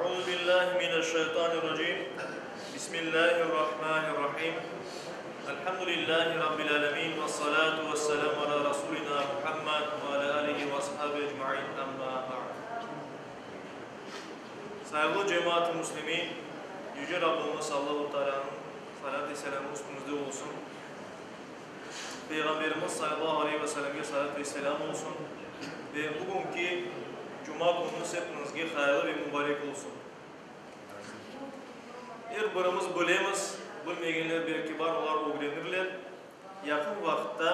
أعوذ بالله من الشيطان الرجيم بسم الله الرحمن الرحيم الحمد لله رب العالمين والصلاة والسلام على رسولنا محمد وعلى آله وأصحابه أجمعين أما بعد. Saygılı cemaat-i Müslümin, Yüce Rabbimiz Allah-u Teala'nın salatü selamı üstümüzde olsun. Peygamberimiz sallallahu aleyhi ve sellem'e salat ve selam olsun. Ve bugünkü Cuma gününüz hepinizge hayırlı ve mübarek olsun. Birimiz bilemiz, bilmeyenler belki var olar öğrenirler. Yakın vakitte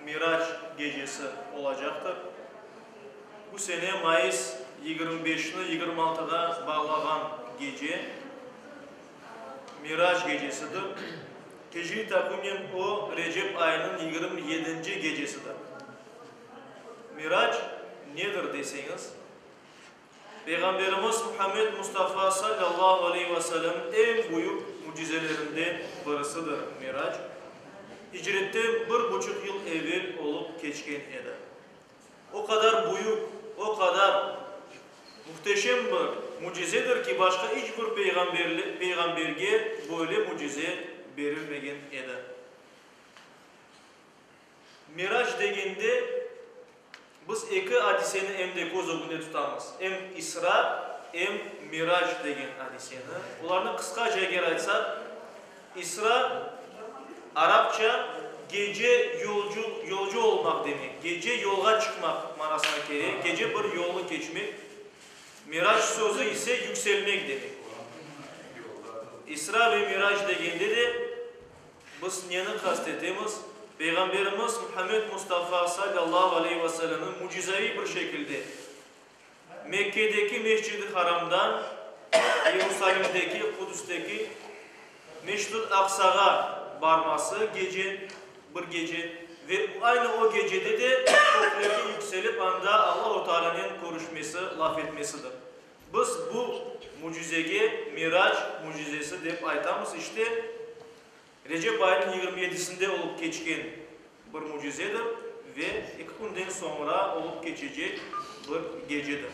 Miraç gecesi olacaktır. Bu sene Mayıs 25'ini 26'da bağlanan gece Miraç gecesidir. Hicri takvimin o Recep ayının 27. gecesidir. Miraç nedir deseniz, Peygamberimiz Muhammed Mustafa sallallahu aleyhi ve sellem en büyük mucizelerinden birisidir Miraç. Hicretten 1,5 yıl evvel olup geçken eder. O kadar büyük, o kadar muhteşem bir mucizedir ki başka hiçbir peygamberge böyle mucize verilmegen eder. Miraç degende biz iki hadiseni emde göz önünde tutamiz. Hem İsra, hem Miraç degen hadiseni. Ularni kıskaca eğer aytsak, İsra Arapça gece yolcu olmak demek. Gece yolga çıkmak manasına geliyor. Gece bir yolu geçmek. Miraç sözü ise yükselmek demek. İsra ve Miraç degende de biz neyini kastetimiz? Peygamberimiz Muhammed Mustafa sallallahu aleyhi ve sellem'in mucizevi bir şekilde Mekke'deki Mescid-i Haram'dan Yerusalim'deki, Kudüs'teki Mescid-i Aksa'ya varması bir gece ve aynı o gecede de göklere yükselip anda Allah-u Teala'nın konuşması, laf etmesidir. Biz bu mucizege Miraç mucizesi deyip aytamız işte Recep ayının 27'sinde olup geçken bir mucizedir ve 2 günden sonra olup geçecek bir gecedir.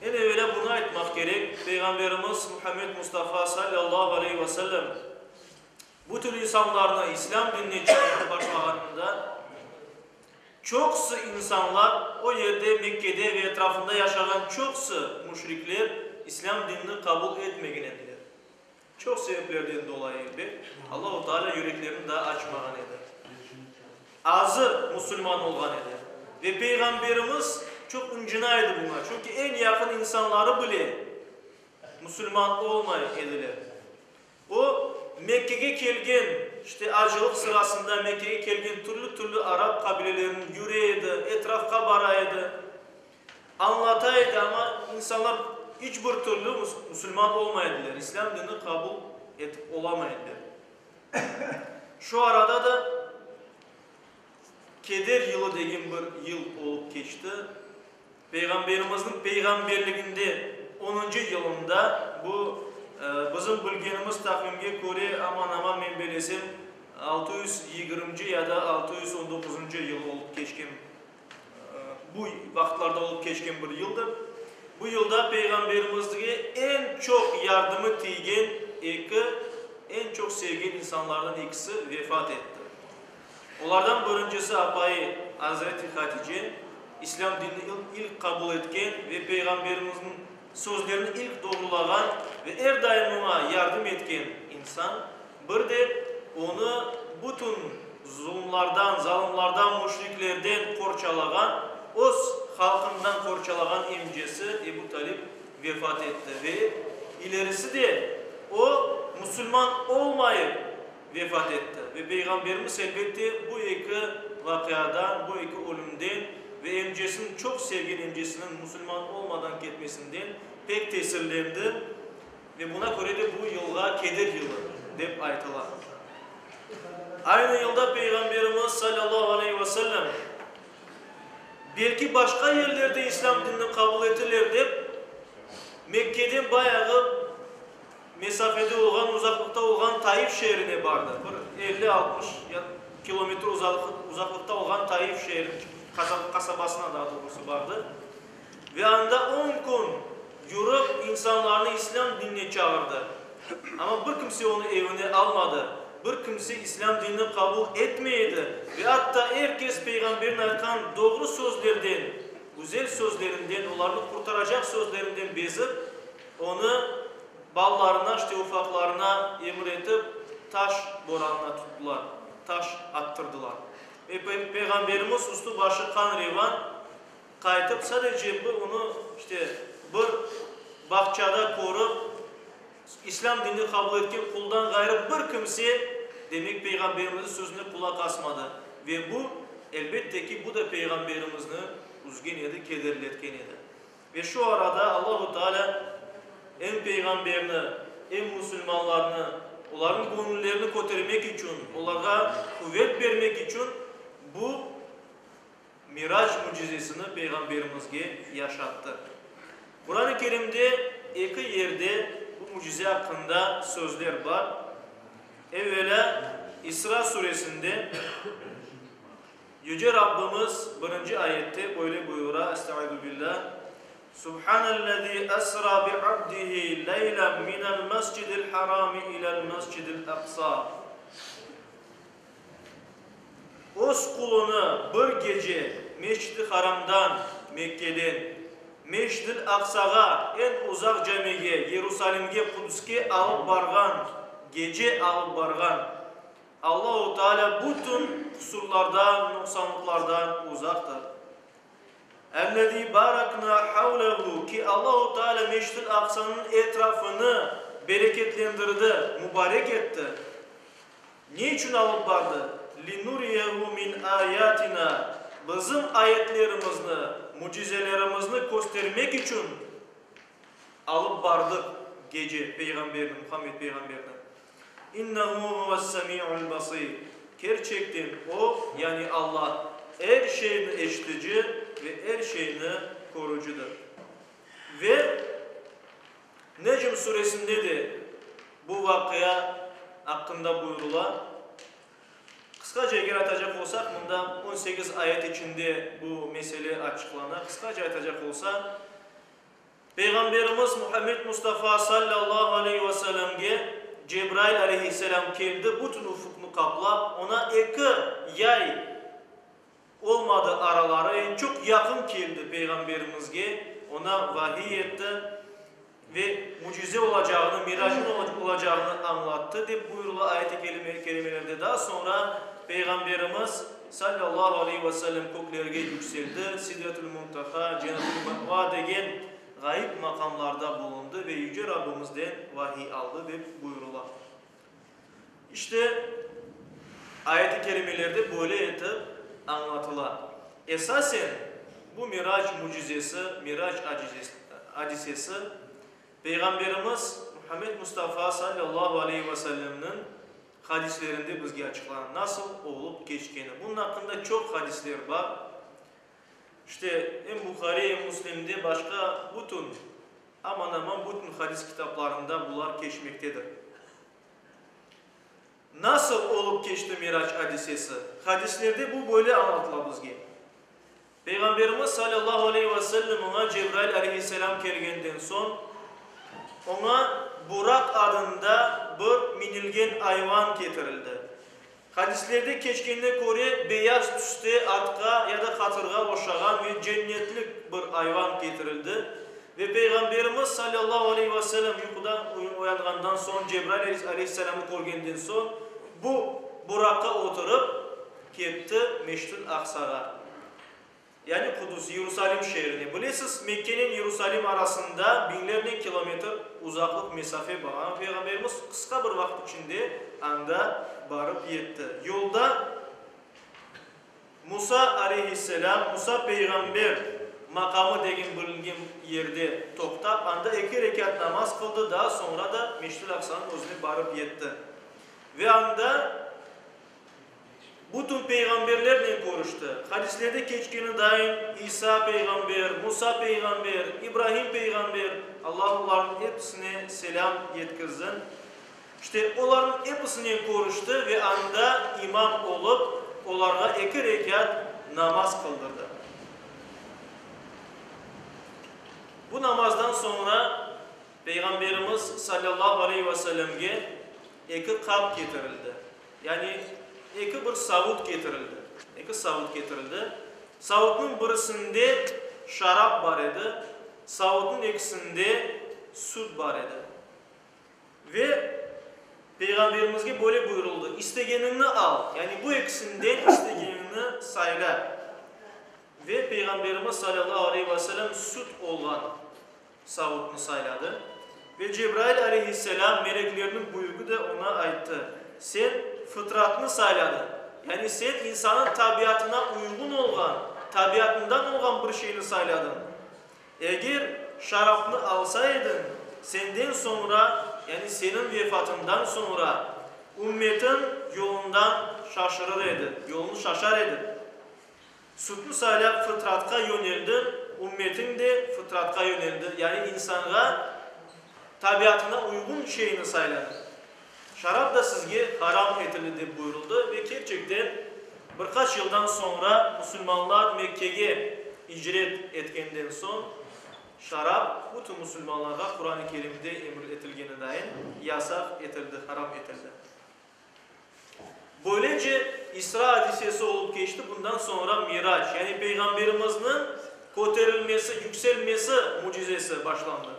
En evvela bunu aytmak gerek. Peygamberimiz Muhammed Mustafa sallallahu aleyhi ve sellem bu tür insanlarını İslam dinine çıkartıp başlağanında çoksu insanlar o yerde Mekke'de ve etrafında yaşayan çoksu müşrikler İslam dinini kabul etmegenediler. Çok sebeplerden dolayı Allah-u Teala yüreklerini daha açmagan eder. Azı Müslüman olgan eder. Ve Peygamberimiz çok ıncınaydı buna. Çünkü en yakın insanları bile Müslüman olmayı ediler. O Mekke'ye gelgen, işte acılık sırasında Mekke'ye gelgen türlü Arap kabilelerinin yüreğiydi, etrafka baraydı, anlataydı ama insanlar hiçbir türlü Müslüman olmaydılar. İslam dinini kabul olamaydılar. Şu arada da Keder yılı degen bir yıl olup geçti. Peygamberimizin peygamberliğinde 10. yılında bu bizim bilgenimiz takvimge göre aman men belesem 620 ya da 619. yıl olup geçken bu vaktlarda olup geçken bir yıldır. Bu yılda Peygamberimiz'e en çok yardımı tiygen en çok sevgen insanlardan ikisi vefat etti. Onlardan birincisi apayı Hazreti Hatice, İslam dinini ilk kabul etken ve Peygamberimizin sözlerini ilk doğrulagan ve her daim ona yardım etken insan. Bir de onu bütün zulümlerden, zalimlerden, müşriklerden korçalagan, öz halkından korçalagan emcesi Ebu Talib vefat etti ve ilerisi de o Müslüman olmayıp vefat etti. Ve Peygamberimiz elbette bu iki vakadan, bu iki ölümden ve emcesinin çok sevgili emcesinin Müslüman olmadan gitmesinden pek tesirlendi ve buna göre de bu yılga Keder yılı deyip aytılar. Aynı yılda Peygamberimiz sallallahu aleyhi ve sellem belki başka yerlerde İslam dinini kabul ettiler deyip Mekke'den bayağı mesafede olan, uzaklıkta olan Taif şehrine vardı. 50-60 kilometre uzaklıkta olan Taif şehri kasabasına daha doğrusu vardı. Ve anda 10 gün yürüp insanlarını İslam dinine çağırdı. Ama bir kimse onu evine almadı. Bir kimse İslam dinini kabul etmeydi. Ve hatta herkes peygamberin aytkan doğru sözlerden, güzel sözlerinden, onları kurtaracak sözlerinden bezip onu ballarına, işte ufaklarına emretip taş boranına tuttular. Taş attırdılar. Ve Peygamberimiz üstü başı kan revan kayıtıp sadece onu işte bir bahçada korup İslam dinini kabul etken kuldan gayrı bir kimse demek Peygamberimizin sözüne kulak asmadı. Ve bu elbette ki bu da Peygamberimizin üzgün edi, kederletken edi. Ve şu arada Allahu Teala hem Peygamberini hem Müslümanlarını onların gönüllerini kotarmak için, onlara kuvvet vermek için bu Miraç mucizesini Peygamberimizge yaşattı. Kur'an-ı Kerim'de iki yerde bu mucize hakkında sözler var. Evvela İsra suresinde Yüce Rabbimiz 1. ayette böyle buyura: Estaizu billah. Subhanellezî esra bi'abdihi leylen minel mescidil harami ilel mescidil aqsa. Öz kulunu bir gece Mescid-i Haram'dan, Mekke'den Mescid-i Aksa'ga, en uzak camiye, Yerusalim'e, Kudüs'e alıp bargan, gece alıp bargan Allah-u Teala bütün kusurlardan, noksanlıklardan uzaktır. اَلَّذ۪ي بَارَكْنَا حَوْلَهُ ki Allah-u Teala Mescid-i Aksa'nın etrafını bereketlendirdi, mübarek etti. Niçin alıp bardı? لِنُرِيَهُ مِنْ آيَاتِنَا bizim ayetlerimizni, mucizelerimizni göstermek için alıp bardık gece Peygamberini, Muhammed Peygamberini. İnnehu huves-semi'ul basir. Gerçekten o, yani Allah her şeyini eşitici ve her şeyini korucudur. Ve Necm suresinde de bu vakıya hakkında buyurulan. Kısaca eğer atacak olsak, bunda 18 ayet içinde bu mesele açıklanar. Kısaca atacak olsa, Peygamberimiz Muhammed Mustafa sallallahu aleyhi ve sellem'e Cebrail aleyhisselam geldi, bütün ufukunu kaplap, ona iki yay olmadı araları, en çok yakın geldi Peygamberimizge, ona vahiy etti ve mucize olacağını, miracın olacağını anlattı deyip buyurulu ayet-i kerimelerde. Daha sonra Peygamberimiz sallallahu aleyhi ve sellem köklerine yükseldi. Sidretül Muntaha, Cennet-ül Ma'va degen gayb makamlarda bulundu ve Yüce Rabbimizden vahiy aldı deyip buyurula. İşte ayet-i kerimelerde böyle etip anlatılar. Esasen bu Miraç mucizesi, Miraç hadisesi Peygamberimiz Muhammed Mustafa sallallahu aleyhi ve sellem'nin hadislerinde bizge açıklanan nasıl olup geçtiğini. Bunun hakkında çok hadisler var. İşte hem Bukhari hem Müslim'de başka bütün aman bütün hadis kitaplarında bunlar geçmektedir. Nasıl olup geçti Miraç hadisesi? Hadislerde bu böyle anlatılar bizge. Peygamberimiz sallallahu aleyhi ve sellem ona Cebrail aleyhisselam gelgenden son ona Burak adında bir minilgen hayvan getirildi. Hadislerde keçkenine göre beyaz tüste atka ya da katırga oşağan ve cennetlik bir hayvan getirildi. Ve Peygamberimiz sallallahu aleyhi ve sellem yukarıdan uyangandan son Cebrail aleyhisselam'ı görgenden son bu Burak'a oturup gitti Mescid-i Aksa'ya. Yani Kudüs, Yerusalim şehrine. Bilirsiniz Mekke'nin Yerusalim arasında binlerce kilometre uzaklık mesafe var. Ama Peygamberimiz kısa bir vakit içinde anda varıp yetti. Yolda Musa aleyhisselam, Musa peygamber makamı degen bilingen yerde toktap anda 2 rekat namaz kıldı. Daha sonra da Mescid-i Aksa'nın özüne varıp yetti. Ve anda bütün peygamberlerle konuştu. Hadislerde geçkeni daim İsa peygamber, Musa peygamber, İbrahim peygamber, Allah onların hepsine selam yetkizsin. İşte onların hepsine konuştu ve anda imam olup onlara 2 rekat namaz kıldırdı. Bu namazdan sonra Peygamberimiz sallallahu aleyhi ve sellem'ge iki kap getirildi. Yani iki bir savut getirildi. İki savut getirildi. Savutun birisinde şarap var idi. Savutun ikisinde süt var idi. Ve Peygamberimizge böyle buyuruldu. İstegenini al. Yani bu ikisinden istegenini sayla. Ve Peygamberimiz sallallahu aleyhi ve sellem süt olan savutunu sayladı. Ve Cebrail aleyhisselam meleklerinin buyruğu da ona aitti. Sen fıtratını sayladın. Yani sen insanın tabiatına uygun olan, tabiatından olan bir şeyini sayladın. Eğer şarapını alsaydın, senden sonra, yani senin vefatından sonra ümmetin yolundan şaşırır, yolunu şaşar idi. Sütünü sayla fıtratka yöneldi, ümmetin de fıtratka yöneldi. Yani insana tabiatına uygun şeyini sayladı. Şarap da sizge haram edildi buyuruldu ve gerçekten birkaç yıldan sonra Müslümanlar Mekke'ye hicret etkenden son şarap bütün Müslümanlara Kur'an-ı Kerim'de emredildiğine dair yasak edildi, haram edildi. Böylece İsra hadisesi olup geçti. Bundan sonra Miraç, yani Peygamberimizin koterilmesi, yükselmesi mucizesi başlandı.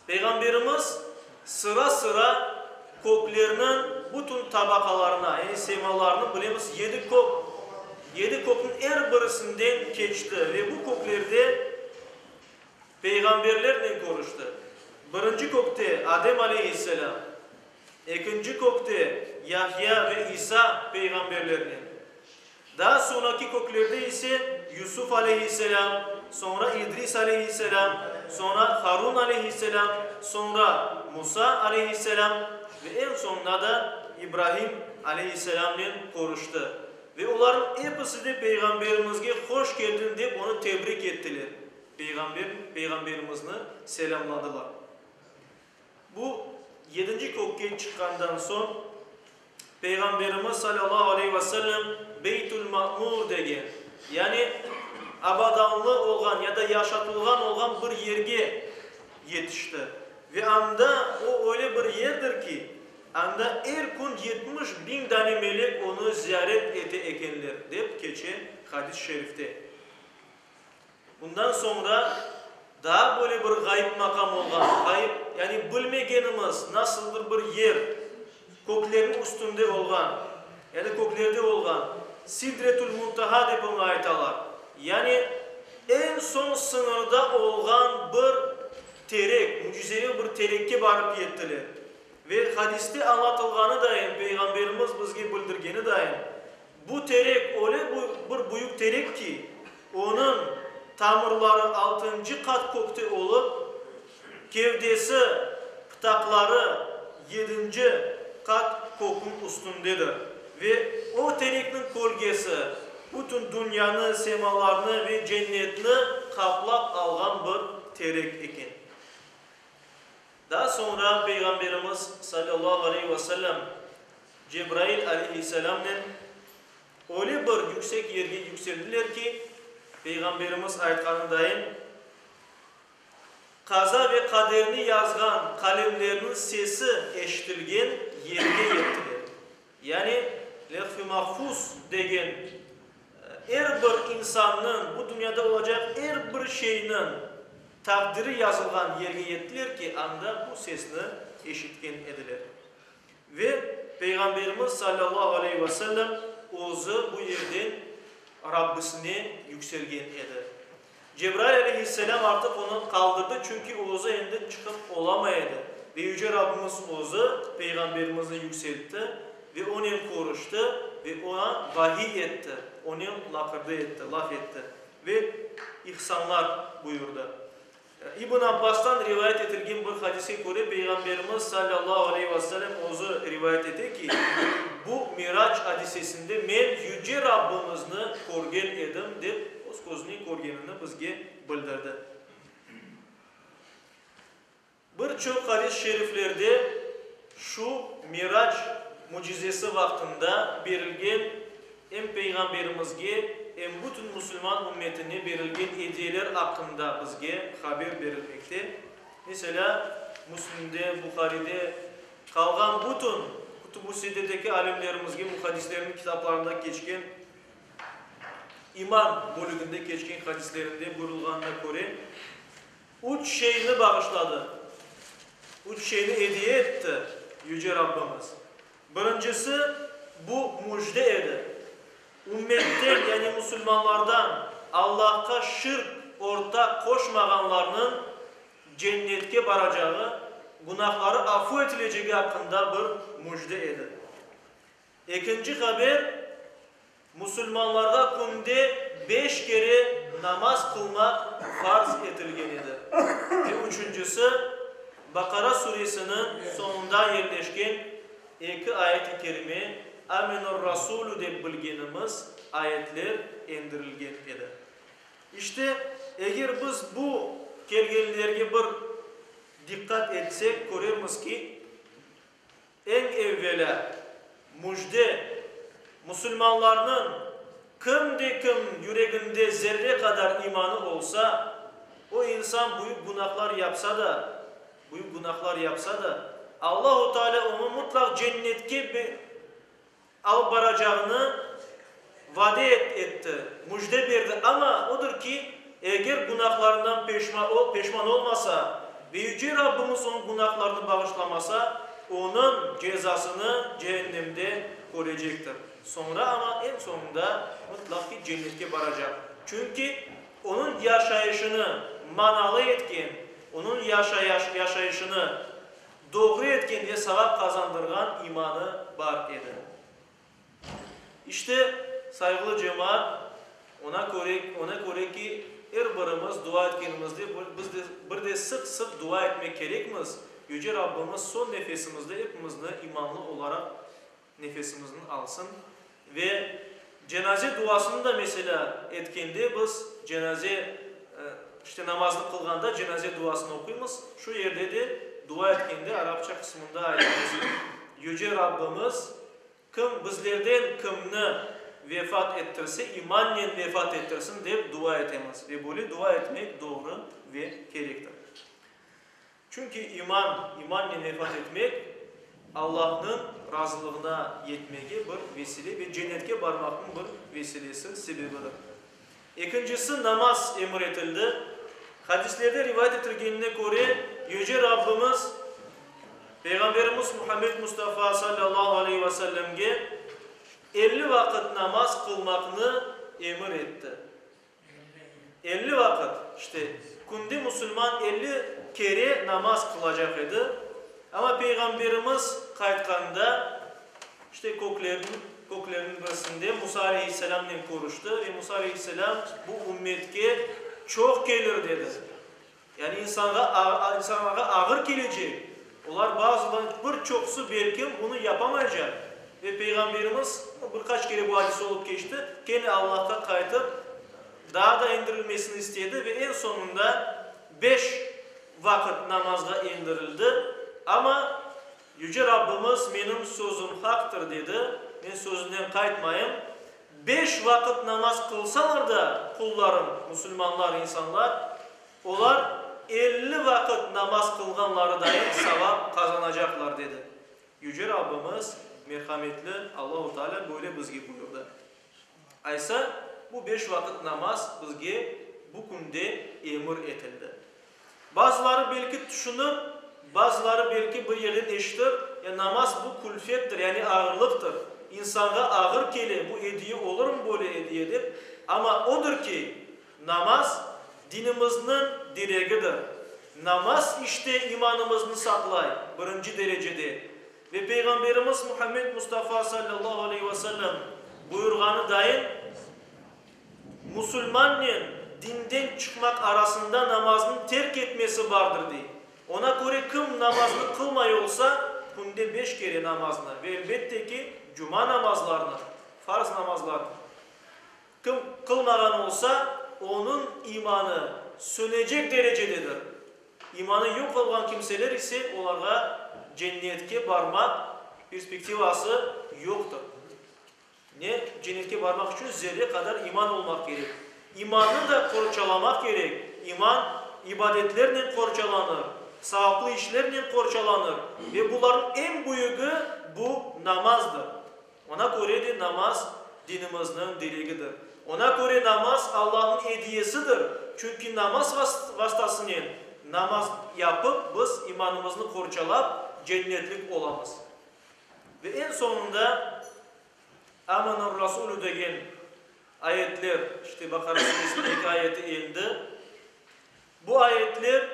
Peygamberimiz sıra sıra koklarının bütün tabakalarına, yani semalarını bilemiz 7 kok. 7 kokun her birisinden geçti ve bu koklarda peygamberlerle konuştu. Birinci kokte Adem aleyhisselam, ikinci kokte Yahya ve İsa peygamberlerle. Daha sonraki koklarda ise Yusuf aleyhisselam, sonra İdris aleyhisselam, sonra Harun aleyhisselam, sonra Musa aleyhisselam ve en sonunda da İbrahim aleyhisselam'la konuştu. Ve onların hepsi de Peygamberimizge hoş geldin deyip onu tebrik ettiler. Peygamberimizini selamladılar. Bu 7. kokke çıkandan son Peygamberimiz sallallahu aleyhi ve sellem Beytül Ma'mur degen, yani abadanlı olan ya da yaşatılgan olan bir yerge yetişti. Ve anda o öyle bir yerdir ki anda her gün 70.000 tane melek onu ziyaret ete ekenler deyip geçe hadis-i şerifte. Bundan sonra daha böyle bir gayb makam olan, gayb yani bilmegenimiz nasıldır bir yer, köklerin üstünde olan, yani köklerde olan Sidretül Muntaha deyip onu aytalar. Yani en son sınırda olan bir terek, mucizevi bir terekke barıp yettiler. Ve hadiste anlatılganı daim, Peygamberimiz bizge bildirgeni daim. Bu terek öyle bir büyük terek ki onun tamirleri 6. kat kökte olup gevdesi, pıtakları 7. kat kökün üstündedir. Ve o terekin kolgesi bütün dünyanın semalarını ve cennetini kaplap algan bir terek eken. Daha sonra Peygamberimiz sallallahu aleyhi ve sellem Cebrail aleyhisselam'la öyle bir yüksek yerge yükseldiler ki Peygamberimiz aytkanındayım kaza ve kaderini yazgan kalemlerinin sesi eşitilgen yerge yettiler. Yani lef-i mahfuz degen her bir insanın bu dünyada olacak her bir şeyinin takdiri yazılgan yerge yettiler ki anda bu sesini eşitken edilir. Ve Peygamberimiz sallallahu aleyhi ve sellem oğuzu bu yerden Rabbisine yükselgen edi. Cebrail aleyhisselam artık onu kaldırdı çünkü oğuzu elinde çıkıp olamaydı. Ve Yüce Rabbimiz oğuzu Peygamberimizi yükseltti ve onun konuştu ve ona vahiy etti. Onun lakırdı etti, laf etti ve ihsanlar buyurdu. İbn Abbas'tan rivayet edilgen bir hadise göre Peygamberimiz sallallahu aleyhi ve sellem ozu rivayet etti ki bu Miraç hadisesinde men Yüce Rabbimizni korgen edim deyip o sözünü korgenini bizge bildirdi. Birçok hadis-i şeriflerde şu Miraç mucizesi vaktinde verilgen hem Peygamberimizge hem bütün Müslüman ümmetine verilgen hediyeler hakkında bizge haber verilmekte. Mesela Müslim'de, Bukhari'de kalgan bütün Kutubu Sidde'deki alimlerimizge, muhaddislerin kitaplarında geçken iman bölümünde geçken hadislerinde buyurulğanına göre üç şeyini bağışladı. Üç şeyini hediye etti Yüce Rabbimiz. Birincisi bu müjde edi. Ümmetten yani Müslümanlardan Allah'a şirk ortak koşmaganlarının cennetke baracağı, günahları affı edileceği hakkında bir müjde edi. İkinci haber, Müslümanlarda günde 5 kere namaz kılmak farz edilgenidir. Ve üçüncüsü, Bakara suresinin sonunda yerleşken 2 ayet-i kerime Amenur Rasulü de bilgenimiz ayetler indirilgen edi. İşte eğer biz bu kelgenlerge bir dikkat etsek görürüz ki en evvela müjde Müslümanların kim yüreğinde zerre kadar imanı olsa o insan büyük günahlar yapsa da Allah-u Teala onu mutlak cennetke alıp varacağını vaat etti, müjde verdi ama odur ki eğer günahlarından peşman olmasa ve Yüce Rabbimiz onun günahlarını bağışlamasa onun cezasını cehennemde görecektir. Sonra ama en sonunda mutlak ki cennetke varacak. Çünkü onun yaşayışını manalı etken, onun yaşayışını doğru etken diye sevap kazandırgan imanı var edi. İşte saygılı cemaat ona göre ki her birimiz dua etkenimizde biz bir de sık sık dua etmek gerekmiz. Yüce Rabbimiz son nefesimizde hepimizde imanlı olarak nefesimizin alsın ve cenaze duasını da mesela etkende biz cenaze işte namazını kılganda cenaze duasını okuyumuz. Şu yerde de dua etkende Arapça kısmında ayetimiz Yüce Rabbimiz kim bizlerden kimni vefat ettirse imanla vefat ettirsin deyip dua etmez. Ve böyle dua etmek doğru ve gerektir. Çünkü imanla vefat etmek Allah'ın razılığına yetmeye bir vesile ve cennetke varmakın bir vesilesi, sebebidir. İkincisi namaz emredildi. Hadislerde rivayet edildiğine göre Yüce Rabbimiz Peygamberimiz Muhammed Mustafa sallallahu aleyhi ve sellem'e 50 vakit namaz kılmakını emir etti. 50 vakit işte günde Müslüman 50 kere namaz kılacak idi. Ama Peygamberimiz kayıtkanda işte koklarının birisinde Musa aleyhisselam'la konuştu ve Musa aleyhisselam bu ümmetke çok gelir dedi. Yani insanlara ağır gelecek. Onlar bazıları birçoksu belki bunu yapamayacak. Ve Peygamberimiz birkaç kere bu hadis olup geçti. Gene Allah'ta kayıtıp daha da indirilmesini istedi ve en sonunda 5 vakit namazga indirildi. Ama Yüce Rabbimiz benim sözüm haktır dedi. Ben sözünden kayıtmayayım. 5 vakit namaz kılsalar da kullarım, Müslümanlar, insanlar, onlar 50 vakit namaz kılganları dahi sevap kazanacaklar dedi. Yüce Rabbimiz merhametli Allah-u Teala böyle bizge buyurdu. Aysa bu 5 vakit namaz bizge bu günde emir etildi. Bazıları belki düşünür, bazıları belki bir yerden eşitir. Ya namaz bu külfettir yani ağırlıktır. İnsana ağır gelir bu hediye olur mu böyle hediyedir? Ama odur ki namaz dinimizin direğidir. Namaz işte imanımızı saklay birinci derecede. Ve Peygamberimiz Muhammed Mustafa sallallahu aleyhi ve sellem buyurganı daim Müslümanın dinden çıkmak arasında namazını terk etmesi vardır diye. Ona göre kim namazını kılmay olsa günde 5 kere namazını ve elbette ki cuma namazlarını, farz namazlarını kim kılmagan olsa onun imanı sönecek derecededir. İmanı yok olan kimseler ise onlara cennetke varmak perspektivası yoktur. ne cennetke varmak için zerre kadar iman olmak gerek. İmanını da korçalamak gerek. İman ibadetlerle korçalanır. Sağlıklı işlerle korçalanır. Ve bunların en büyüğü bu namazdır. Ona göre de namaz dinimizin direğidir. Ona göre namaz Allah'ın hediyesidir. Çünkü namaz vasıtasıyla namaz yapıp biz imanımızı korçalap cennetlik olamız. Ve en sonunda Amener Resulü degen ayetler, işte Bakara Suresi'ndeki ayeti indi. Bu ayetler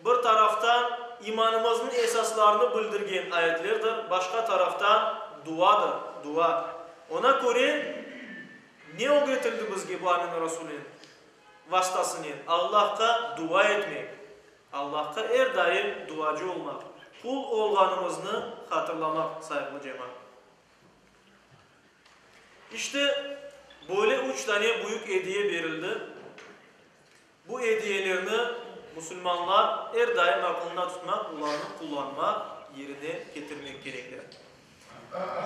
bir taraftan imanımızın esaslarını bildirgen ayetlerdir. Başka taraftan duadır. Dua. Ona göre ne öğretildi bizge bu Amener Resulü'nün vasıtasını? Allah'a dua etmek. Allah'a her daim duacı olmak. Kul olganımızı hatırlamak saygılı cemaat. İşte böyle 3 tane büyük hediye verildi. Bu hediyelerini Müslümanlar her daim aklında tutmak, kullanmak, yerine getirmek gerekli.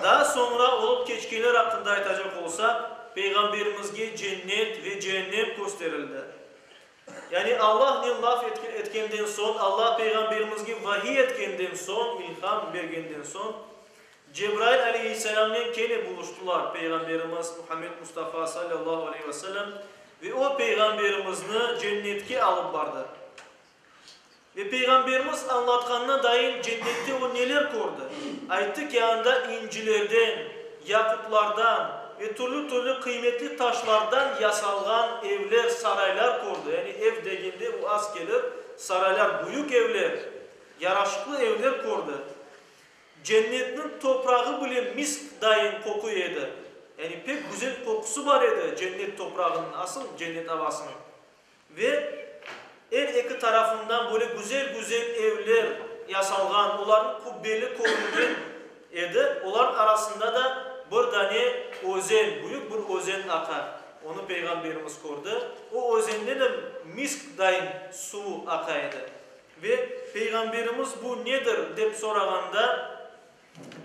Daha sonra olup geçkiler hakkında aytacak olsa, Peygamberimizge cennet ve cehennem gösterildi. Yani Allah ne laf etkenden son, Allah Peygamberimizge vahiy etkenden son, ilham bergenden son, Cebrail aleyhisselam'la kene buluştular Peygamberimiz Muhammed Mustafa sallallahu aleyhi ve sellem ve o Peygamberimizni cennetke alıp vardı. Ve Peygamberimiz anlatkanına dair cennette o neler gördü? Ayttık yanında incilerden, yakutlardan ve türlü kıymetli taşlardan yasalgan evler, saraylar gördü. Yani ev deginde o az gelir, saraylar, büyük evler, yaraşıklı evler gördü. Cennetin toprağı bile misk daim koku yedi. Yani pek güzel kokusu var idi cennet toprağının, asıl cennet havasının. Ve her iki tarafından böyle güzel evler yasalgan, onların kubbeli korungan idi. Onların arasında da bir tane ozen, büyük bir ozen akar. Onu Peygamberimiz gördü. O ozende de misk daim su akaydı. Ve Peygamberimiz bu nedir deyip soraganda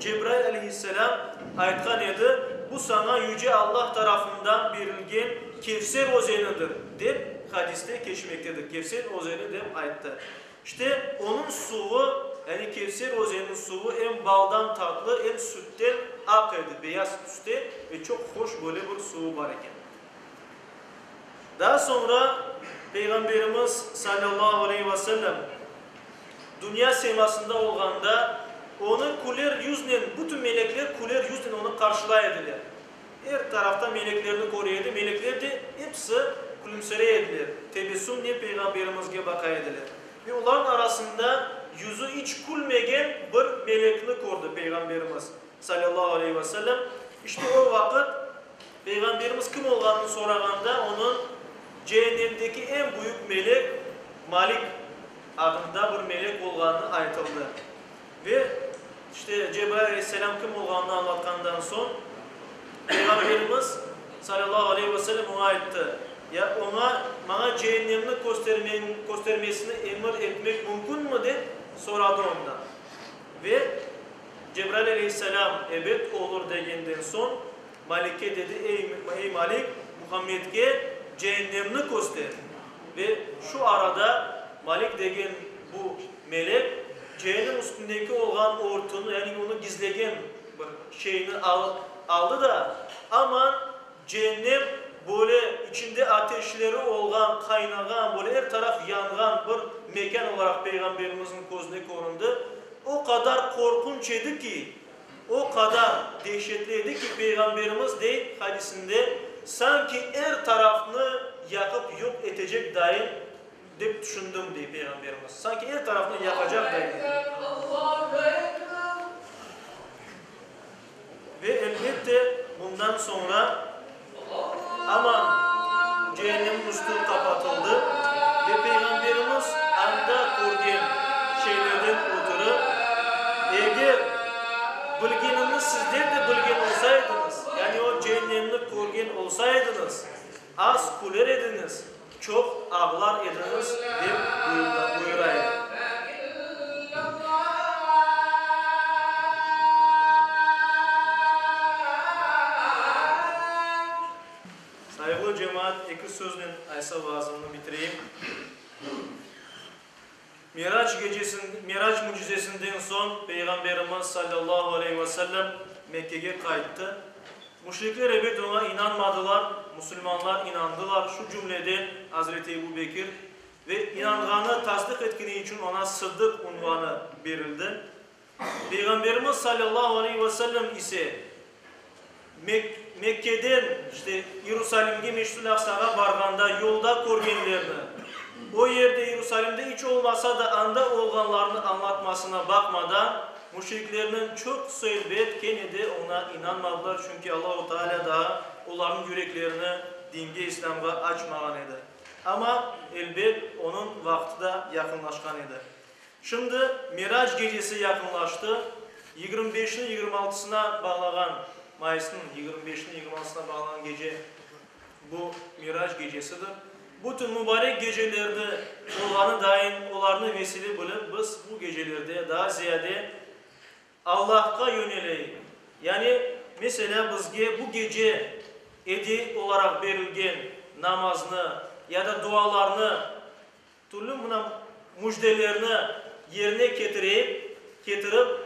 Cebrail aleyhisselam aytkan edi, bu sana yüce Allah tarafından verilgen Kevser ozenidir deyip hadiste geçmektedir. Kevser ozeni deyip ayttı. İşte onun suyu, yani Kevser ozeninin suyu en baldan tatlı, en sütten ak idi, beyaz üstte ve çok hoş böyle bir suyu var iken. Daha sonra Peygamberimiz sallallahu aleyhi ve sellem dünya semasında olganda onu kuler yüzle, bütün melekler kuler yüzle onu karşılayediler. Her tarafta meleklerini koruyordu. Melekler de hepsi gülümsereyediler. Tebessüm diye Peygamberimizge bakayediler. Ve onların arasında yüzü hiç gülmegen bir melekini gördü Peygamberimiz sallallahu aleyhi ve sellem. İşte o vakit Peygamberimiz kim olduğunu soraganda onun cehennemdeki en büyük melek Malik adında bir melek olduğunu aytıldı. Ve işte Cebrail aleyhisselam kim olduğunu anlatkandan son Peygamberimiz sallallahu aleyhi ve sellem ona aytti. Ya bana cehennemini göstermesini emir etmek mümkün mü de soradı ondan. Ve Cebrail aleyhisselam evet olur degenden son Malik'e dedi ey Malik Muhammed'e cehennemini göster. Ve şu arada Malik degen bu melek cehennem üstündeki olan ortunu yani onu gizlegen bir şeyini aldı da aman cehennem böyle içinde ateşleri olan, kaynagan, böyle her taraf yangan bir mekan olarak Peygamberimizin gözüne korundu. O kadar korkunç idi ki, o kadar dehşetliydi ki Peygamberimiz de hadisinde sanki her tarafını yakıp yok edecek daim deyip düşündüm diye Peygamberimiz. Sanki her tarafını yakacak daim. Ve elbette bundan sonra aman cehennemin üstü kapatıldı ve Peygamberimiz anda gördüğüm şeylerden ötürü eğer bilgeniniz sizler de bilgen olsaydınız yani o cehennemini görgen olsaydınız az güler ediniz çok ağlar ediniz deyip buyuraydı. Hayırlı cemaat, iki sözle aysa vaazımı bitireyim. Miraç mucizesinden son Peygamberimiz sallallahu aleyhi ve sellem Mekke'ye kayıttı. Müşrikler evet ona inanmadılar, Müslümanlar inandılar. Şu cümlede Hazreti Ebu Bekir ve inandığını tasdik ettiği için ona Sıddık unvanı verildi. Peygamberimiz sallallahu aleyhi ve sellem ise Mekke'den Yerusalim'e Meşrul Aksa'ya barganda yolda görgenlerini, o yerde Yerusalim'de hiç olmasa da anda olganlarını anlatmasına bakmadan müşriklerinin çok söyleyip gene de ona inanmadılar. Çünkü Allah-u Teala daha onların yüreklerini dinge İslam'a açmagan idi. Ama elbet onun vakti da yakınlaşkan idi. Şimdi Miraç gecesi yakınlaştı. 25'ini 26'sına bağlanan Mayıs'ın 25'ini 26'sına bağlanan gece bu Miraç gecesidir. Bütün mübarek gecelerde olanı daim onlarını vesile bilip biz bu gecelerde daha ziyade Allah'a yöneleyin. Yani mesela bizge bu gece edi olarak verilgen namazını ya da dualarını türlü müjdelerini yerine getirip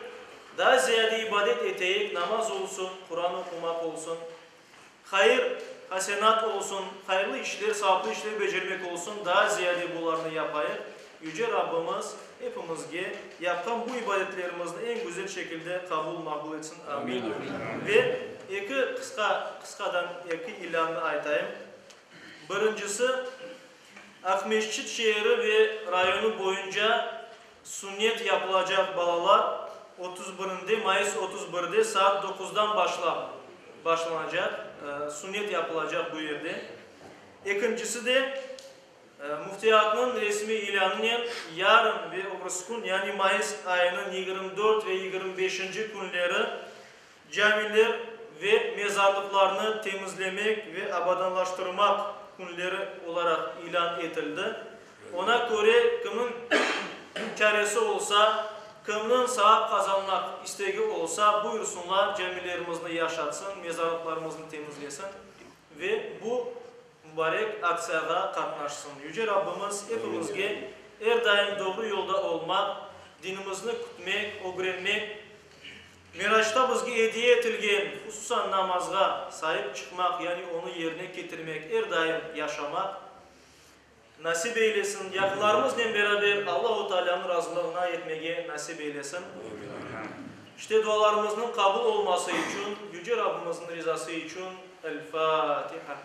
daha ziyade ibadet eteyik, namaz olsun, Kur'an okumak olsun, hayır, hasenat olsun, hayırlı işler, sevaplı işler becermek olsun, daha ziyade bunlarını yapayım. Yüce Rabbimiz hepimizge yapkan bu ibadetlerimizni en güzel şekilde makbul etsin. Amin. Ve kıskadan iki ilanını aytayım. Birincisi, Akmeşçit şehri ve rayonu boyunca sünnet yapılacak balalar 31. Mayıs 31'de saat 9'dan başlanacak. Sünnet yapılacak bu yerde. İkincisi de Muftiyatının resmi ilanının yarın ve öbürsü gün yani Mayıs ayının 24 ve 25. günleri camiler ve mezarlıklarını temizlemek ve abadanlaştırmak günleri olarak ilan edildi. Ona göre kimin çaresi olsa, kimin sahip kazanmak isteği olsa buyursunlar camilerimizni yaşatsın, mezarlıklarımızı temizlesin ve bu mübarek aksiyada katlaşsın. Yüce Rabbimiz hepimizge her daim doğru yolda olmak, dinimizni kütmek, öğrenmek, Miraç'ta bizge hediye etilgen, hususan namazga sahip çıkmak, yani onu yerine getirmek, her daim yaşamak nasip eylesin. Yakınlarımızla beraber Allah-u Teala'nın razılığına yetmeye nasip eylesin. İşte dualarımızın kabul olması için, Yüce Rabbimizin rızası için El Fatiha.